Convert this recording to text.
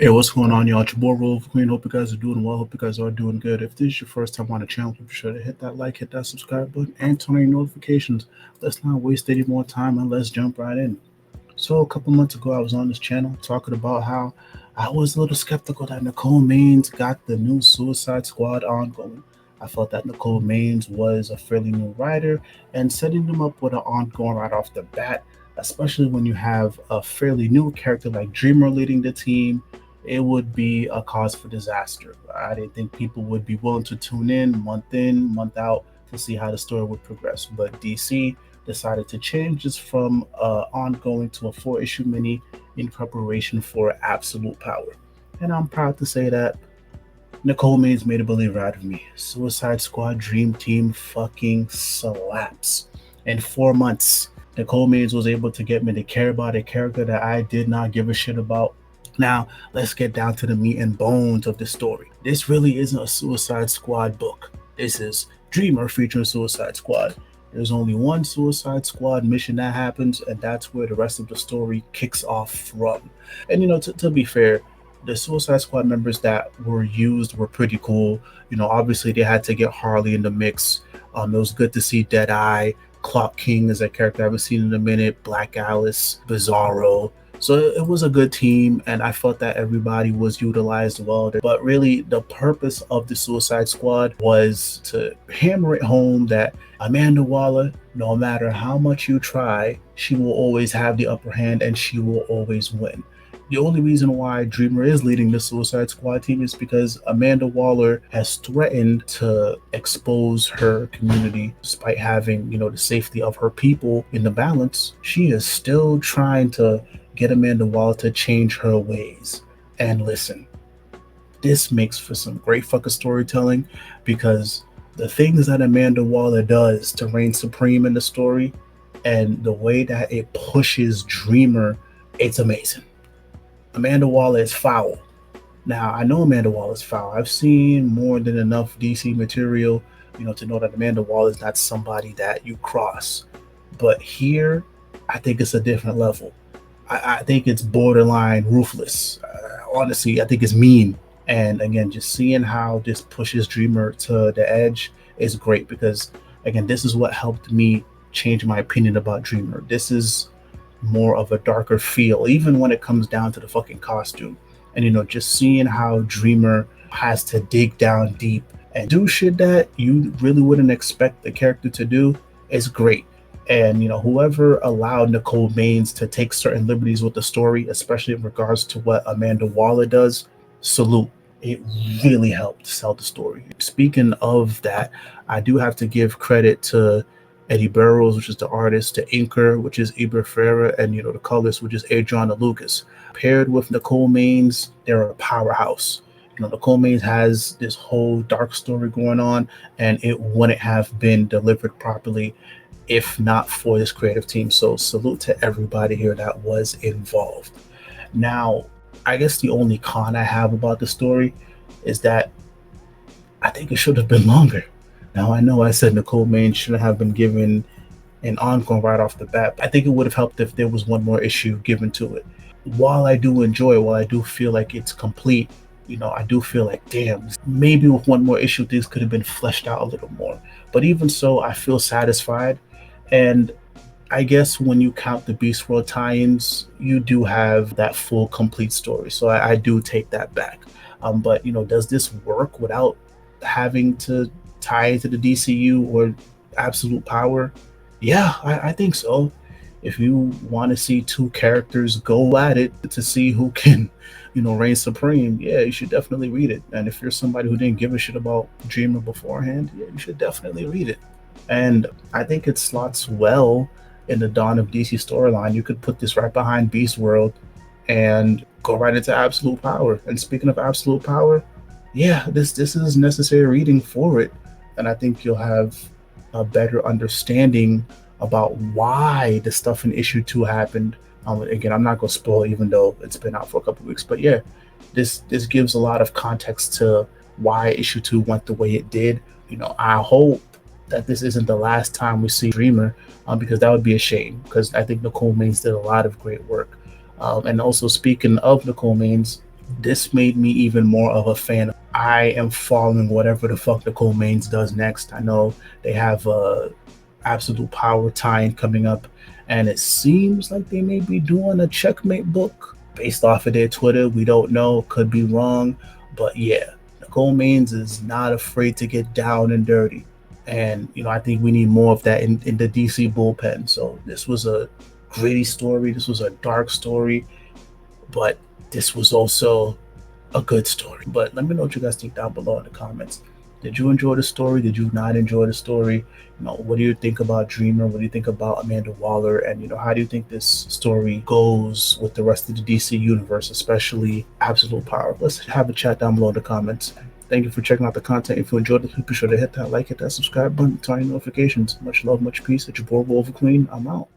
Hey, what's going on, y'all? It's your boy Roliver Queen. Hope you guys are doing well. Hope you guys are doing good. If this is your first time on the channel, be sure to hit that like, hit that subscribe button, and turn on your notifications. Let's not waste any more time and let's jump right in. So, a couple months ago, I was on this channel talking about how I was a little skeptical that Nicole Maines got the new Suicide Squad ongoing. I felt that Nicole Maines was a fairly new writer, and setting them up with an ongoing right off the bat, especially when you have a fairly new character like Dreamer leading the team, it would be a cause for disaster. I didn't think people would be willing to tune in, month out to see how the story would progress. But DC decided to change this from ongoing to a 4 issue mini in preparation for absolute power. And I'm proud to say that Nicole Maines made a believer out of me. Suicide Squad Dream Team fucking slaps. In 4 months, Nicole Maines was able to get me to care about a character that I did not give a shit about. Now, let's get down to the meat and bones of the story. This really isn't a Suicide Squad book. This is Dreamer featuring Suicide Squad. There's only one Suicide Squad mission that happens, and that's where the rest of the story kicks off from. And to be fair, the Suicide Squad members that were used were pretty cool. Obviously they had to get Harley in the mix. It was good to see Deadeye, Clock King is a character I haven't seen in a minute, Black Alice, Bizarro. So it was a good team, and I felt that everybody was utilized well. But really, the purpose of the Suicide Squad was to hammer it home that Amanda Waller, no matter how much you try, she will always have the upper hand and she will always win. The only reason why Dreamer is leading the Suicide Squad team is because Amanda Waller has threatened to expose her community despite having, the safety of her people in the balance. She is still trying to get Amanda Waller to change her ways. And listen, this makes for some great fucking storytelling because the things that Amanda Waller does to reign supreme in the story and the way that it pushes Dreamer, it's amazing. Amanda Waller is foul. Now, I know Amanda Waller is foul. I've seen more than enough DC material, to know that Amanda Waller is not somebody that you cross. But here, I think it's a different level. I think it's borderline ruthless. Honestly, I think it's mean. And again, just seeing how this pushes Dreamer to the edge is great because, again, this is what helped me change my opinion about Dreamer. This is more of a darker feel, even when it comes down to the fucking costume. And just seeing how Dreamer has to dig down deep and do shit that you really wouldn't expect the character to do is great. And whoever allowed Nicole Maines to take certain liberties with the story, especially in regards to what Amanda Waller does, salute. It really helped sell the story. Speaking of that, I do have to give credit to Eddie Burrows, which is the artist, the inker, which is Iber Ferreira, and the colorist, which is Adriana Lucas. Paired with Nicole Maines, they're a powerhouse. Nicole Maines has this whole dark story going on, and it wouldn't have been delivered properly if not for this creative team. So salute to everybody here that was involved. Now, I guess the only con I have about the story is that I think it should have been longer. Now, I know I said Nicole Maines shouldn't have been given an ongoing right off the bat. I think it would have helped if there was one more issue given to it. While I do feel like it's complete, I do feel like, damn, maybe with one more issue, things could have been fleshed out a little more. But even so, I feel satisfied. And I guess when you count the Beast World tie-ins, you do have that full, complete story. So I do take that back. But, does this work without having to tie it to the DCU or absolute power? Yeah, I think so. If you want to see two characters go at it to see who can, reign supreme, yeah, you should definitely read it. And if you're somebody who didn't give a shit about Dreamer beforehand, yeah, you should definitely read it. And I think it slots well in the Dawn of DC storyline. You could put this right behind Beast World and go right into Absolute Power. And speaking of Absolute Power, yeah, this is necessary reading for it. And I think you'll have a better understanding about why the stuff in issue 2 happened. Again, I'm not going to spoil, even though it's been out for a couple of weeks. But yeah, this gives a lot of context to why issue 2 went the way it did. I hope that this isn't the last time we see Dreamer, because that would be a shame, because I think Nicole Maines did a lot of great work. And also, speaking of Nicole Maines, this made me even more of a fan. I am following whatever the fuck Nicole Maines does next. I know they have a absolute power tie-in coming up, and it seems like they may be doing a checkmate book based off of their Twitter. We don't know, could be wrong, but yeah, Nicole Maines is not afraid to get down and dirty. And I think we need more of that in the DC bullpen. So this was a gritty story. This was a dark story, but this was also a good story. But let me know what you guys think down below in the comments. Did you enjoy the story? Did you not enjoy the story? What do you think about Dreamer? What do you think about Amanda Waller? And how do you think this story goes with the rest of the DC universe, especially Absolute Power? Let's have a chat down below in the comments. Thank you for checking out the content. If you enjoyed it, be sure to hit that like, hit that subscribe button, turn on notifications. Much love, much peace. It's your boy Roliver Queen. I'm out.